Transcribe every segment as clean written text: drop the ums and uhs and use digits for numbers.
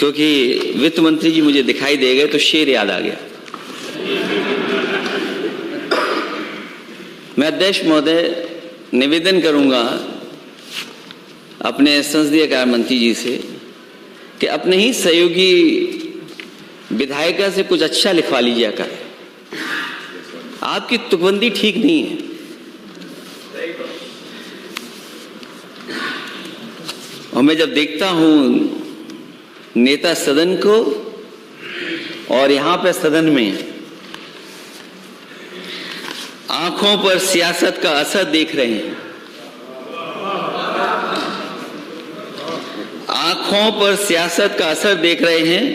क्योंकि वित्त मंत्री जी मुझे दिखाई दे गए तो शेर याद आ गया। मैं अध्यक्ष महोदय निवेदन करूंगा अपने संसदीय कार्य मंत्री जी से कि अपने ही सहयोगी विधायिका से कुछ अच्छा लिखवा लीजिए कर। आपकी तुकबंदी ठीक नहीं है। और मैं जब देखता हूं नेता सदन को और यहां पे सदन में आंखों पर सियासत का असर देख रहे हैं, आंखों पर सियासत का असर देख रहे हैं,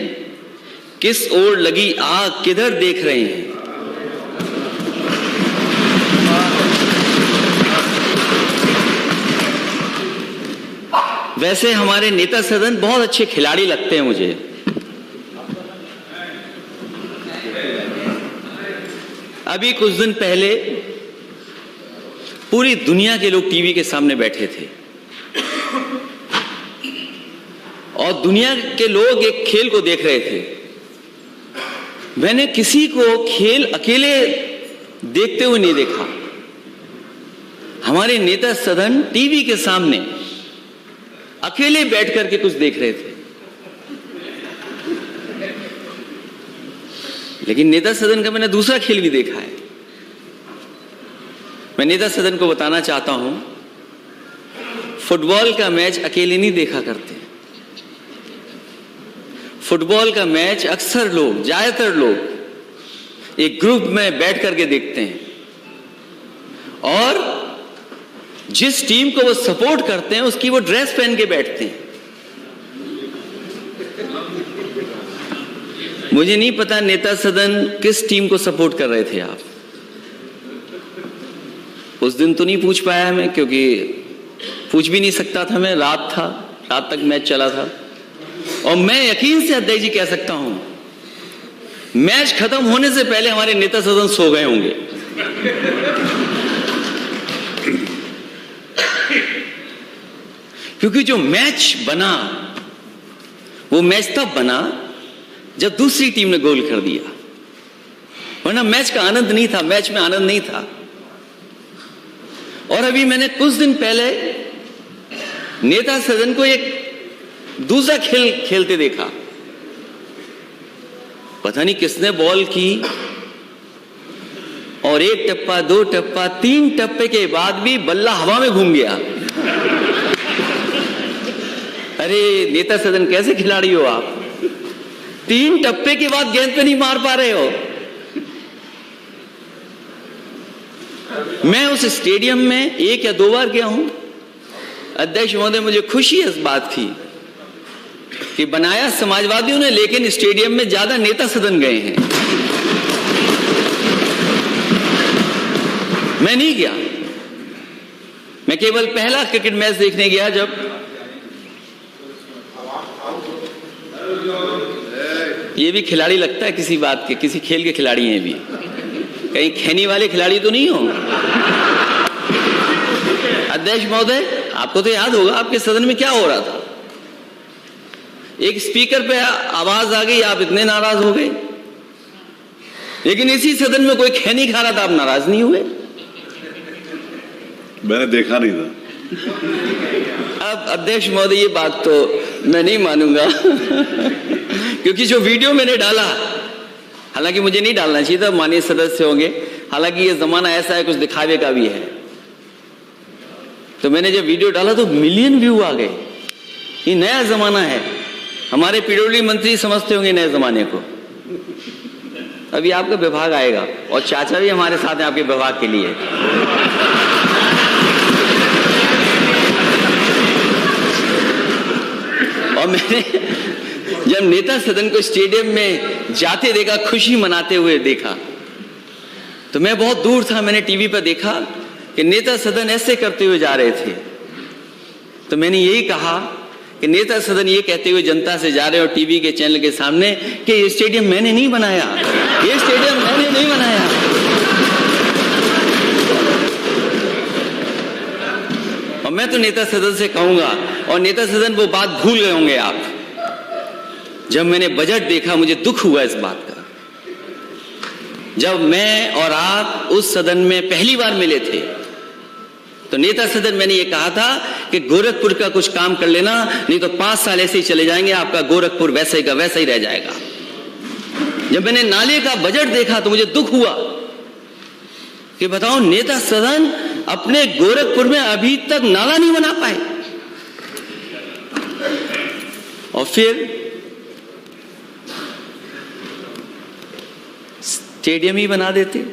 किस ओर लगी आग किधर देख रहे हैं। वैसे हमारे नेता सदन बहुत अच्छे खिलाड़ी लगते हैं मुझे। अभी कुछ दिन पहले पूरी दुनिया के लोग टीवी के सामने बैठे थे और दुनिया के लोग एक खेल को देख रहे थे। मैंने किसी को खेल अकेले देखते हुए नहीं देखा। हमारे नेता सदन टीवी के सामने अकेले बैठ करके कुछ देख रहे थे। लेकिन नेता सदन का मैंने दूसरा खेल भी देखा है। मैं नेता सदन को बताना चाहता हूं, फुटबॉल का मैच अकेले नहीं देखा करते। फुटबॉल का मैच अक्सर लोग, ज्यादातर लोग एक ग्रुप में बैठ करके देखते हैं और जिस टीम को वो सपोर्ट करते हैं उसकी वो ड्रेस पहन के बैठते हैं। मुझे नहीं पता नेता सदन किस टीम को सपोर्ट कर रहे थे आप। उस दिन तो नहीं पूछ पाया मैं, क्योंकि पूछ भी नहीं सकता था मैं, रात था, रात तक मैच चला था। और मैं यकीन से अध्यक्ष जी कह सकता हूं, मैच खत्म होने से पहले हमारे नेता सदन सो गए होंगे। क्योंकि जो मैच बना वो मैच तब बना जब दूसरी टीम ने गोल कर दिया, वरना मैच का आनंद नहीं था, मैच में आनंद नहीं था। और अभी मैंने कुछ दिन पहले नेता सदन को एक दूसरा खेल खेलते देखा। पता नहीं किसने बॉल की और एक टप्पा, दो टप्पा, तीन टप्पे के बाद भी बल्ला हवा में घूम गया। अरे नेता सदन कैसे खिलाड़ी हो आप? तीन टप्पे के बाद गेंद पे नहीं मार पा रहे हो। मैं उस स्टेडियम में एक या दो बार गया हूं। अध्यक्ष महोदय, मुझे खुशी इस बात की कि बनाया समाजवादियों ने, लेकिन स्टेडियम में ज्यादा नेता सदन गए हैं। मैं नहीं गया। मैं केवल पहला क्रिकेट मैच देखने गया जब ये भी खिलाड़ी लगता है किसी बात के, किसी खेल के खिलाड़ी हैं भी, कहीं खैनी वाले खिलाड़ी तो नहीं हो। अध्यक्ष महोदय, आपको तो याद होगा आपके सदन में क्या हो रहा था। एक स्पीकर पे आवाज आ गई, आप इतने नाराज हो गए। लेकिन इसी सदन में कोई खैनी खा रहा था, आप नाराज नहीं हुए। मैंने देखा नहीं था। अब अध्यक्ष महोदय, ये बात तो मैं नहीं मानूंगा क्योंकि जो वीडियो मैंने डाला, हालांकि मुझे नहीं डालना चाहिए था, माननीय सदस्य होंगे, हालांकि ये जमाना ऐसा है कुछ दिखावे का भी है। तो मैंने जब वीडियो डाला तो मिलियन व्यू आ गए। ये नया जमाना है। हमारे पीडब्ल्यूडी मंत्री समझते होंगे नए जमाने को। अभी आपका विभाग आएगा और चाचा भी हमारे साथ हैं आपके विभाग के लिए। और मैंने जब नेता सदन को स्टेडियम में जाते देखा, खुशी मनाते हुए देखा, तो मैं बहुत दूर था, मैंने टीवी पर देखा कि नेता सदन ऐसे करते हुए जा रहे थे। तो मैंने यही कहा कि नेता सदन ये कहते हुए जनता से जा रहे हो टीवी के चैनल के सामने कि ये स्टेडियम मैंने नहीं बनाया, ये स्टेडियम मैंने नहीं बनाया। और मैं तो नेता सदन से कहूंगा, और नेता सदन वो बात भूल गए होंगे आप, जब मैंने बजट देखा मुझे दुख हुआ इस बात का। जब मैं और आप उस सदन में पहली बार मिले थे तो नेता सदन मैंने ये कहा था कि गोरखपुर का कुछ काम कर लेना, नहीं तो 5 साल ऐसे ही चले जाएंगे, आपका गोरखपुर वैसे का वैसा ही रह जाएगा। जब मैंने नाले का बजट देखा तो मुझे दुख हुआ कि बताओ नेता सदन अपने गोरखपुर में अभी तक नाला नहीं बना पाए, और फिर स्टेडियम ही बना देते।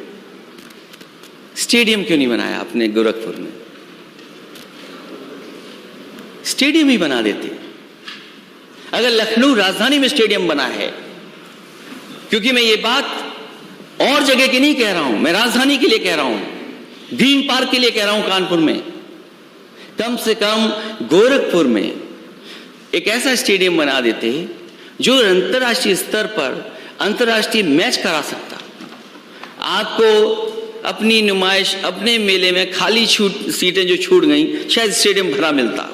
स्टेडियम क्यों नहीं बनाया आपने गोरखपुर में? स्टेडियम ही बना देते। अगर लखनऊ राजधानी में स्टेडियम बना है, क्योंकि मैं ये बात और जगह की नहीं कह रहा हूं, मैं राजधानी के लिए कह रहा हूं, ग्रीन पार्क के लिए कह रहा हूं, कानपुर में कम से कम गोरखपुर में एक ऐसा स्टेडियम बना देते जो अंतर्राष्ट्रीय स्तर पर अंतर्राष्ट्रीय मैच करा सकता। आपको अपनी नुमाइश, अपने मेले में खाली सीटें जो छूट गई, शायद स्टेडियम भरा मिलता आपको।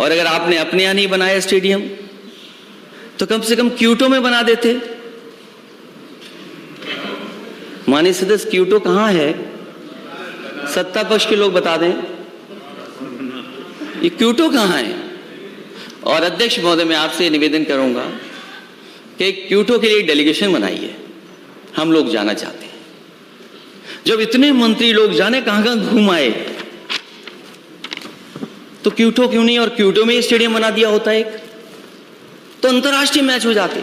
और अगर आपने अपने यहां नहीं बनाया स्टेडियम तो कम से कम क्यूटो में बना देते। माननीय सदस्य, क्यूटो कहां है? सत्ता पक्ष के लोग बता दें, ये क्यूटो कहां है? और अध्यक्ष महोदय, मैं आपसे निवेदन करूंगा कि क्यूटो के लिए डेलीगेशन बनाइए, हम लोग जाना चाहते हैं। जब इतने मंत्री लोग जाने कहां कहां घूम आए, तो क्यूटो क्यों नहीं? और क्यूटो में स्टेडियम बना दिया होता एक, तो अंतर्राष्ट्रीय मैच हो जाते।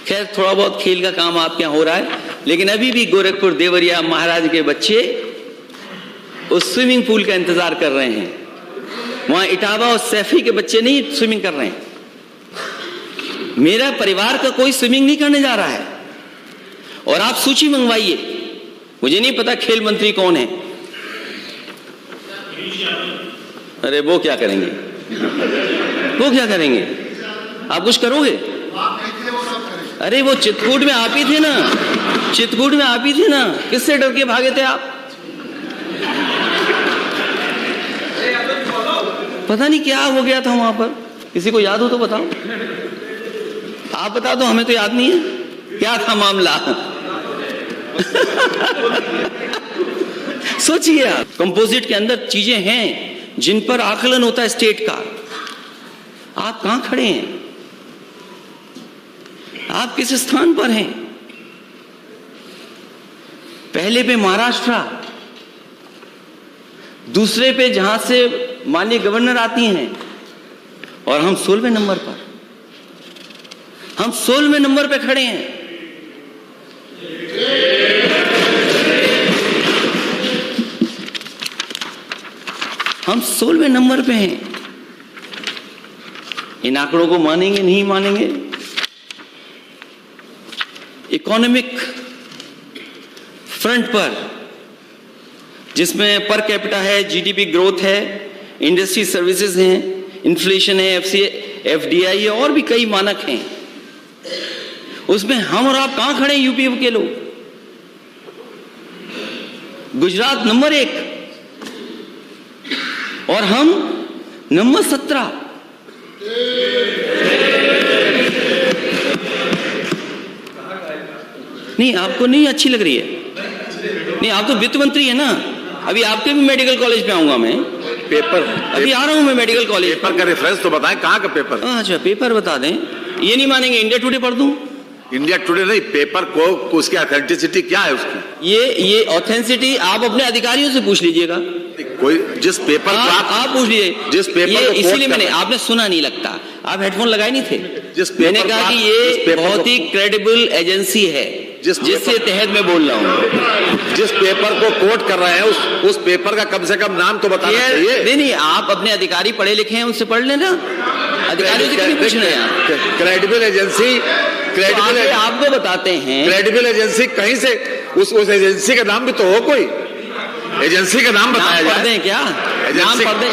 खैर, थोड़ा बहुत खेल का काम आपके यहां हो रहा है, लेकिन अभी भी गोरखपुर देवरिया महाराज के बच्चे उस स्विमिंग पूल का इंतजार कर रहे हैं। वहां इटावा और सैफी के बच्चे नहीं स्विमिंग कर रहे हैं। मेरा परिवार का कोई स्विमिंग नहीं करने जा रहा है। और आप सूची मंगवाइए, मुझे नहीं पता खेल मंत्री कौन है। अरे वो क्या करेंगे? वो क्या करेंगे? आप कुछ करोगे? अरे वो चित्रकूट में आप ही थे ना, चित्रकूट में आप ही थे ना, किससे डर के भागे थे आप? पता नहीं क्या हो गया था वहां पर, किसी को याद हो तो बताओ। आप बता दो, हमें तो याद नहीं है क्या था मामला। सोचिए आप, कंपोजिट के अंदर चीजें हैं जिन पर आकलन होता है स्टेट का। आप कहां खड़े हैं? आप किस स्थान पर हैं? पहले पे महाराष्ट्र, दूसरे पे जहां से माननीय गवर्नर आती हैं, और हम 16वें नंबर पर, हम 16वें नंबर पे खड़े हैं। हम 16वें नंबर पे हैं। इन आंकड़ों को मानेंगे नहीं मानेंगे? इकोनॉमिक फ्रंट पर, जिसमें पर कैपिटा है, जीडीपी ग्रोथ है, इंडस्ट्री सर्विसेज हैं, इन्फ्लेशन है, एफडीआई है, और भी कई मानक हैं, उसमें हम और आप कहां खड़े हैं? यूपी के लोग। गुजरात नंबर 1 और हम नंबर 17। नहीं, आपको नहीं अच्छी लग रही है? नहीं, आप तो वित्त मंत्री है ना। अभी आपके भी मेडिकल कॉलेज पे आऊंगा मैं। पेपर अभी आ रहा हूं मैं मेडिकल कॉलेज। पेपर का रेफरेंस तो बताएं, कहाँ का पेपर? अच्छा, पेपर बता दें। ये नहीं मानेंगे, इंडिया टुडे पढ़ दूं? इंडिया टुडे नहीं, पेपर को उसकी ऑथेंटिसिटी क्या है उसकी? ये ऑथेंटिसिटी आप अपने अधिकारियों से पूछ लीजिएगा। कोई जिस पेपर को आप पूछ लीजिए, जिस पेपर को इसीलिए मैंने, आपने सुना नहीं लगता, आप हेडफोन लगाए नहीं थे। मैंने कहा कि ये बहुत ही क्रेडिबल एजेंसी है जिसके तहत मैं बोल रहा हूँ। जिस पेपर को कोट कर रहे हैं उस पेपर का कम से कम नाम तो बताना चाहिए। नहीं, आप अपने अधिकारी पढ़े लिखे हैं, उनसे पढ़ लेना। अधिकारियों से क्यों पूछ रहे हैं? क्रेडिबल एजेंसी, आपको बताते हैं। क्रेडिबल एजेंसी कहीं से, उस एजेंसी का नाम भी तो हो, कोई एजेंसी का नाम बताया जाए। पढ़ दें क्या? नाम पढ़ दें,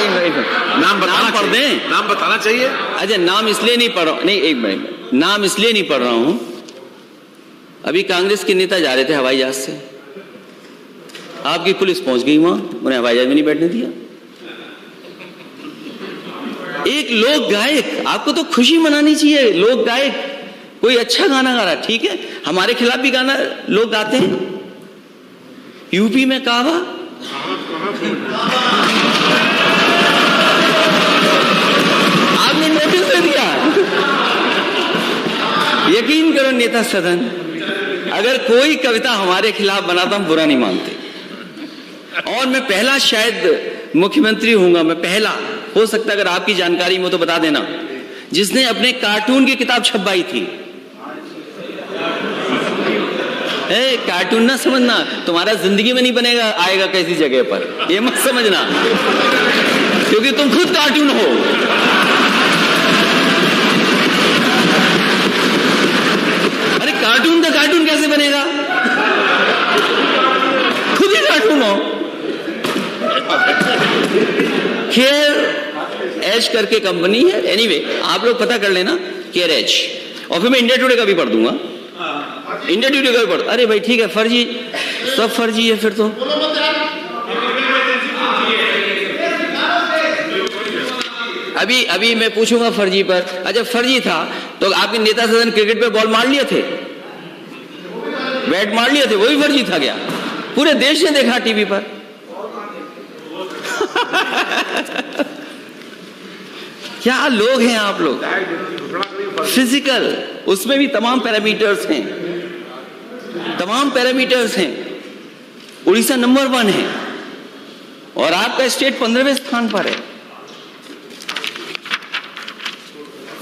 नाम बताना चाहिए। अच्छा, नाम इसलिए नहीं पढ़ रहा, नहीं एक मिनट, नाम इसलिए नहीं पढ़ रहा हूं, अभी कांग्रेस के नेता जा रहे थे हवाई जहाज से, आपकी पुलिस पहुंच गई वहां, उन्हें हवाई जहाज में नहीं बैठने दिया। एक लोक गायक, आपको तो खुशी मनानी चाहिए। लोक गायक कोई अच्छा गाना गा रहा, ठीक है, हमारे खिलाफ भी गाना लोग गाते हैं। यूपी में कावा, आपने नोटिस दे दिया। यकीन करो नेता सदन, अगर कोई कविता हमारे खिलाफ बनाता हम बुरा नहीं मानते। और मैं पहला शायद मुख्यमंत्री हूंगा, मैं पहला, हो सकता है अगर आपकी जानकारी में तो बता देना, जिसने अपने कार्टून की किताब छपवाई थी। कार्टून ना समझना, तुम्हारा जिंदगी में नहीं बनेगा, आएगा कैसी जगह पर, ये मत समझना, क्योंकि तुम खुद कार्टून हो। अरे कार्टून का कार्टून कैसे बनेगा, खुद ही कार्टून हो। केयर एज करके कंपनी है, एनीवे आप लोग पता कर लेना केयर एज, और फिर मैं इंडिया टुडे का भी पढ़ दूंगा। इंडिया टुडे का भी पढ़, अरे भाई ठीक है, फर्जी, सब फर्जी है फिर तो। अभी मैं पूछूंगा फर्जी पर। अच्छा फर्जी था तो आपके नेता सदन क्रिकेट पे बॉल मार लिए थे, बैट मार लिए थे, वही फर्जी था क्या? पूरे देश ने देखा टीवी पर। क्या लोग हैं आप लोग। फिजिकल, उसमें भी तमाम पैरामीटर्स हैं, तमाम पैरामीटर्स हैं। उड़ीसा नंबर 1 है और आपका स्टेट 15वें स्थान पर है।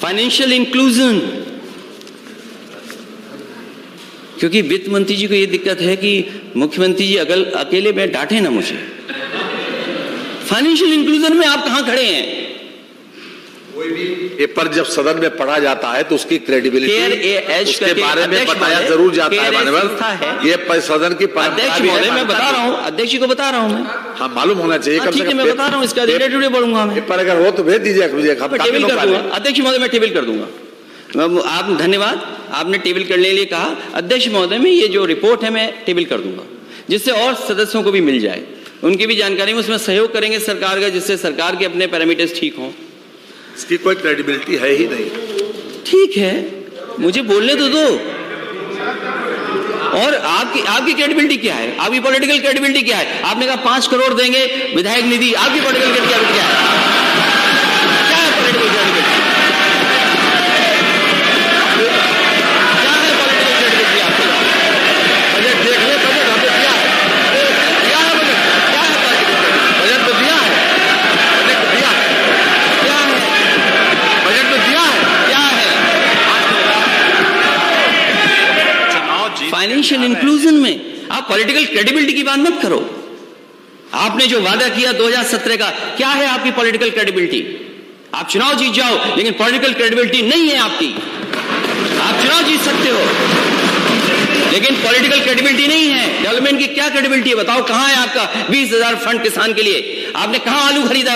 फाइनेंशियल इंक्लूजन, क्योंकि वित्त मंत्री जी को यह दिक्कत है कि मुख्यमंत्री जी अकेले में डांटे ना मुझे। फाइनेंशियल इंक्लूजन में आप कहां खड़े हैं? पेपर जब सदन में पढ़ा जाता है तो उसकी क्रेडिबिलिटी उसके बारे में बताया जरूर जाता है। ये सदन की अध्यक्ष महोदय मैं बता रहा हूँ, अध्यक्ष जी को बता रहा हूँ मैं। हाँ मालूम होना चाहिए। ठीक है मैं बता रहा हूँ, इसका इंडिया टुडे पढ़ूंगा मैं। पेपर अगर हो तो भेज दीजिए मुझे, टेबल कर दूंगा अध्यक्ष महोदय, मैं टेबल कर दूंगा। आप धन्यवाद, आपने टेबल करने के लिए कहा। अध्यक्ष महोदय में ये जो रिपोर्ट है मैं टेबल कर दूंगा, जिससे और सदस्यों को भी मिल जाए, उनकी भी जानकारी में उसमें सहयोग करेंगे सरकार का, जिससे सरकार के अपने पैरामीटर्स ठीक हों। इसकी कोई क्रेडिबिलिटी है ही नहीं। ठीक है, मुझे बोलने तो दो। और आपकी क्रेडिबिलिटी क्या है? आपकी पॉलिटिकल क्रेडिबिलिटी क्या है? आपने कहा 5 करोड़ देंगे विधायक निधि, आपकी पॉलिटिकल क्रेडिबिलिटी क्या है? क्या है पॉलिटिकल क्रेडिबिलिटी? क्या है पॉलिटिकल क्रेडिबिलिटी आपकी? बजट देख ले, बजट हमने दिया है, क्या है बजट, क्या है बजट तो दिया है, बजट तो दिया है, क्या है बजट तो दिया है, क्या है? फाइनेंशियल इंक्लूजन में आप पॉलिटिकल क्रेडिबिलिटी की बात मत करो। आपने जो वादा किया 2017 का, क्या है आपकी पॉलिटिकल क्रेडिबिलिटी? आप चुनाव जीत जाओ लेकिन पॉलिटिकल क्रेडिबिलिटी नहीं है आपकी। आप चुनाव जीत सकते हो लेकिन पॉलिटिकल क्रेडिबिलिटी नहीं है। डेवलपमेंट की क्या क्रेडिबिलिटी है बताओ? कहां है आपका 20,000 फंड किसान के लिए? आपने कहां आलू खरीदा?